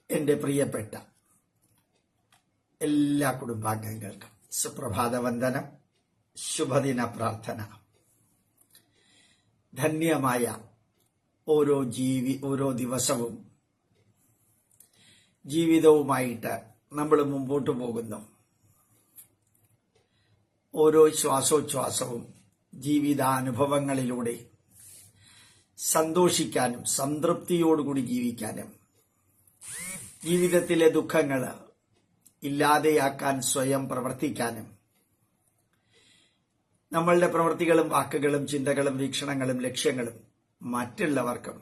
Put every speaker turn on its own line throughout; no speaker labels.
എൻ്റെ പ്രിയപ്പെട്ട എല്ലാ കുടുംബാംഗങ്ങൾക്കും സുപ്രഭാത വന്ദനം, ശുഭദിന പ്രാർത്ഥന. ധന്യമായ ഓരോ ദിവസവും ജീവിതവുമായിട്ട് നമ്മൾ മുമ്പോട്ട് പോകുന്നു. ഓരോ ശ്വാസോച്ഛ്വാസവും ജീവിതാനുഭവങ്ങളിലൂടെ സന്തോഷിക്കാനും സംതൃപ്തിയോടുകൂടി ജീവിക്കാനും ജീവിതത്തിലെ ദുഃഖങ്ങൾ ഇല്ലാതെയാക്കാൻ സ്വയം പ്രവർത്തിക്കാനും നമ്മളുടെ പ്രവൃത്തികളും വാക്കുകളും ചിന്തകളും വീക്ഷണങ്ങളും ലക്ഷ്യങ്ങളും മറ്റുള്ളവർക്കും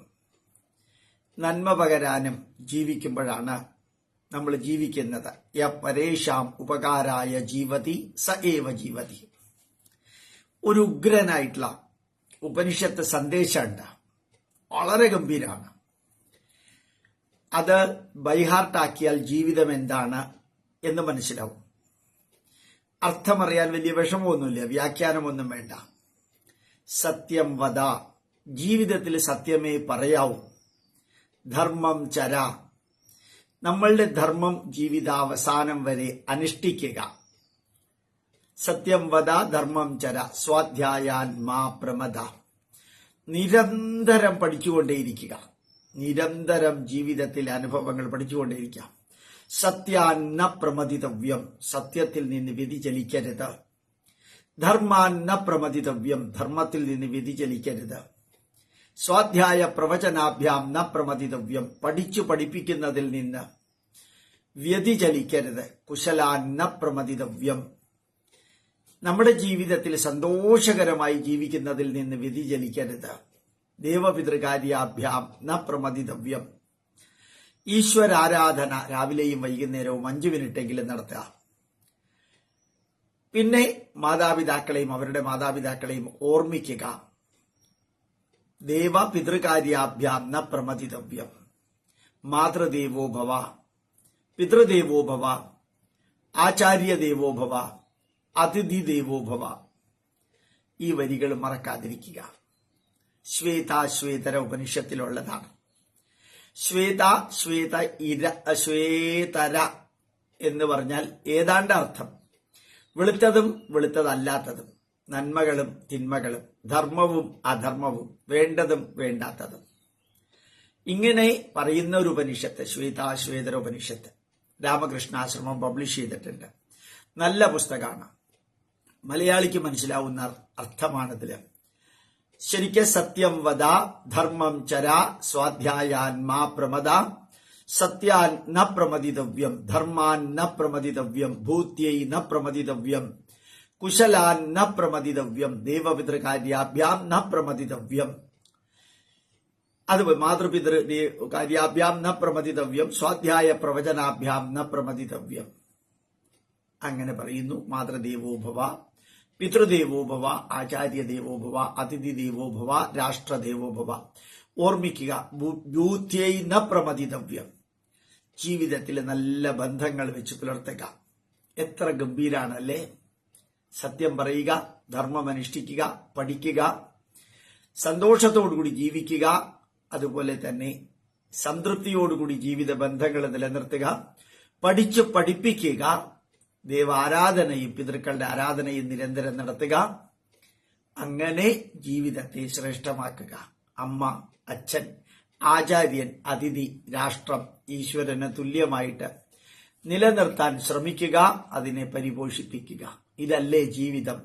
നന്മ പകരാനും ജീവിക്കുമ്പോഴാണ് നമ്മൾ ജീവിക്കുന്നത്. യ പരേഷാം ഉപകാരായ ജീവതി സ ഏവ ജീവതി. ഒരു ഉഗ്രനായിട്ടുള്ള ഉപനിഷത്ത് സന്ദേശമുണ്ട്, വളരെ ഗംഭീരമാണ്. അത് ബൈഹാർട്ടാക്കിയാൽ ജീവിതം എന്താണ് എന്ന് മനസ്സിലാവും. അർത്ഥമറിയാൻ വലിയ വിഷമമൊന്നുമില്ല, വ്യാഖ്യാനമൊന്നും വേണ്ട. സത്യം വദ, ജീവിതത്തിൽ സത്യമേ പറയാവൂ. ധർമ്മം ചര, നമ്മളുടെ ധർമ്മം ജീവിതാവസാനം വരെ അനുഷ്ഠിക്കുക. സത്യം വദ ധർമ്മം ചര സ്വാധ്യായാൻ മാ പ്രമദ. നിരന്തരം പഠിച്ചുകൊണ്ടേയിരിക്കുക, നിരന്തരം ജീവിതത്തിലെ അനുഭവങ്ങൾ പഠിച്ചുകൊണ്ടേയിരിക്കാം. സത്യാന്ന പ്രമദിതവ്യം, സത്യത്തിൽ നിന്ന് വ്യതിചലിക്കരുത്. ധർമാന്ന പ്രമദിതവ്യം, ധർമ്മത്തിൽ നിന്ന് വ്യതിചലിക്കരുത്. സ്വാധ്യായ പ്രവചനാഭ്യാം ന പ്രമദിതവ്യം, പഠിപ്പിക്കുന്നതിൽ നിന്ന് വ്യതിചലിക്കരുത്. കുശലാന്ന പ്രമദിതവ്യം, നമ്മുടെ ജീവിതത്തിൽ സന്തോഷകരമായി ജീവിക്കുന്നതിൽ നിന്ന് വ്യതിചലിക്കരുത്. ദേവപിതൃകാര്യാഭ്യാം ന പ്രമദിതവ്യം, ഈശ്വരാരാധന രാവിലെയും വൈകുന്നേരവും 5 മിനിറ്റെങ്കിലും നടത്തുക. പിന്നെ മാതാപിതാക്കളെയും അവരുടെ മാതാപിതാക്കളെയും ഓർമ്മിക്കുക. ദേവപിതൃകാര്യാഭ്യാം ന പ്രമദിതവ്യം. മാതൃദേവോ ഭവ, പിതൃദേവോ ഭവ, ആചാര്യദേവോ ഭവ, അതിഥി ദേവോ ഭവ. ഈ വരികൾ മറക്കാതിരിക്കുക. ശ്വേതര ഉപനിഷത്തിലുള്ളതാണ്. ശ്വേതര എന്ന് പറഞ്ഞാൽ ഏതാണ്ട് അർത്ഥം വെളുത്തതും വെളുത്തതല്ലാത്തതും, നന്മകളും തിന്മകളും, ധർമ്മവും അധർമ്മവും, വേണ്ടതും വേണ്ടാത്തതും. ഇങ്ങനെ പറയുന്ന ഒരു ഉപനിഷത്ത് ശ്വേതര ഉപനിഷത്ത് രാമകൃഷ്ണാശ്രമം പബ്ലിഷ് ചെയ്തിട്ടുണ്ട്. നല്ല പുസ്തകമാണ്, മലയാളിക്ക് മനസ്സിലാവുന്ന അർത്ഥമാണിതില്. ശരിക്കും സത്യം വദ ധർമ്മം ചര സ്വാധ്യായാൻ മാ പ്രമദ. സത്യാൻ ന പ്രമദിതവ്യം, ധർമാൻ ന പ്രമദിതവ്യം, ഭൂത്യൈ ന പ്രമദിതവ്യം, കുശലാൻ ന പ്രമദിതവ്യം, ദേവപിതൃകാര്യാഭ്യാം ന പ്രമദിതവ്യം. അത് മാതൃപിതൃ കാര്യാഭ്യാം ന പ്രമദിതവ്യം, സ്വാധ്യായ പ്രവചനാഭ്യാം ന പ്രമദിതവ്യം. അങ്ങനെ പറയുന്നു. മാതൃദേവോ ഭവ, പിതൃദേവോ ഭവ, ആചാര്യദേവോ ഭവ, അതിഥി ദേവോ ഭവ, രാഷ്ട്രദേവോ ഭവ. ഓർമ്മിക്കുക. ബൂദ്ധ്യൈ ന പ്രമദിതവ്യം, ജീവിതത്തിൽ നല്ല ബന്ധങ്ങൾ വെച്ച് പുലർത്തുക. എത്ര ഗംഭീരാണല്ലേ. സത്യം പറയുക, ധർമ്മം അനുഷ്ഠിക്കുക, പഠിക്കുക, സന്തോഷത്തോടുകൂടി ജീവിക്കുക. അതുപോലെ തന്നെ സംതൃപ്തിയോടുകൂടി ജീവിത ബന്ധങ്ങൾ നിലനിർത്തുക. പഠിപ്പിക്കുക. ദേവാരാധനയും പിതൃക്കളുടെ ആരാധനയും നിരന്തരം നടത്തുക. അങ്ങനെ ജീവിതത്തെ ശ്രേഷ്ഠമാക്കുക. അമ്മ, അച്ഛൻ, ആചാര്യൻ, അതിഥി, രാഷ്ട്രം, ഈശ്വരന് തുല്യമായിട്ട് നിലനിർത്താൻ ശ്രമിക്കുക. അതിനെ പരിപോഷിപ്പിക്കുക. ഇതല്ലേ ജീവിതം.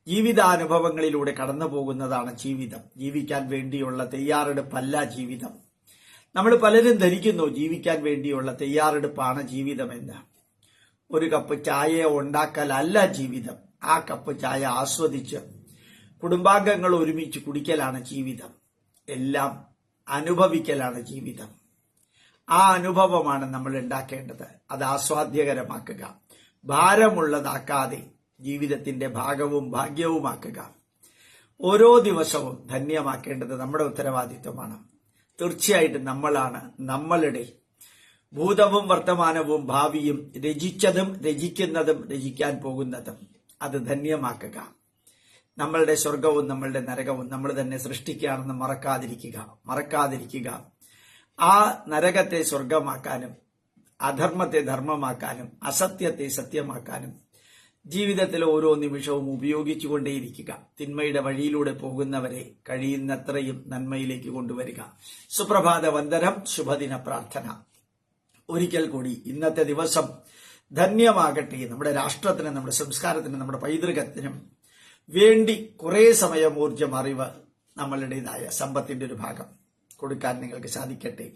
ജീവിതാനുഭവങ്ങളിലൂടെ കടന്നു പോകുന്നതാണ് ജീവിതം. ജീവിക്കാൻ വേണ്ടിയുള്ള തയ്യാറെടുപ്പല്ല ജീവിതം. നമ്മൾ പലരും ധരിക്കുന്നു ജീവിക്കാൻ വേണ്ടിയുള്ള തയ്യാറെടുപ്പാണ് ജീവിതമെന്ന്. ഒരു കപ്പ് ചായ ഉണ്ടാക്കലല്ല ജീവിതം. ആ കപ്പ് ചായ ആസ്വദിച്ച് കുടുംബാംഗങ്ങൾ ഒരുമിച്ച് കുടിക്കലാണ് ജീവിതം. എല്ലാം അനുഭവിക്കലാണ് ജീവിതം. ആ അനുഭവമാണ് നമ്മൾ ഉണ്ടാക്കേണ്ടത്. അത് ആസ്വാദ്യകരമാക്കുക, ഭാരമുള്ളതാക്കാതെ ജീവിതത്തിന്റെ ഭാഗവും ഭാഗ്യവുമാക്കുക. ഓരോ ദിവസവും ധന്യമാക്കേണ്ടത് നമ്മുടെ ഉത്തരവാദിത്വമാണ്. തീർച്ചയായിട്ടും നമ്മളാണ് നമ്മളുടെ ഭൂതവും വർത്തമാനവും ഭാവിയും, രചിച്ചതും രചിക്കുന്നതും രചിക്കാൻ പോകുന്നതും. അത് ധന്യമാക്കുക. നമ്മളുടെ സ്വർഗവും നമ്മളുടെ നരകവും നമ്മൾ തന്നെ സൃഷ്ടിക്കുകയാണെന്ന് മറക്കാതിരിക്കുക. ആ നരകത്തെ സ്വർഗമാക്കാനും അധർമ്മത്തെ ധർമ്മമാക്കാനും അസത്യത്തെ സത്യമാക്കാനും ജീവിതത്തിൽ ഓരോ നിമിഷവും ഉപയോഗിച്ചുകൊണ്ടേയിരിക്കുക. തിന്മയുടെ വഴിയിലൂടെ പോകുന്നവരെ കഴിയുന്നത്രയും നന്മയിലേക്ക് കൊണ്ടുവരിക. സുപ്രഭാത വന്ദനം, ശുഭദിന പ്രാർത്ഥന. ഒരിക്കൽ കൂടി ഇന്നത്തെ ദിവസം ധന്യമാകട്ടെ. നമ്മുടെ രാഷ്ട്രത്തിനും നമ്മുടെ സംസ്കാരത്തിനും നമ്മുടെ പൈതൃകത്തിനും വേണ്ടി കുറെ സമയം ഊർജം അറിവ് നമ്മളുടേതായ സമ്പത്തിന്റെ ഒരു ഭാഗം കൊടുക്കാൻ നിങ്ങൾക്ക് സാധിക്കട്ടെ.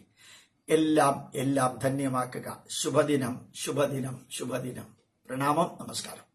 എല്ലാം ധന്യമാക്കുക. ശുഭദിനം, ശുഭദിനം, ശുഭദിനം. പ്രണാമം, നമസ്കാരം.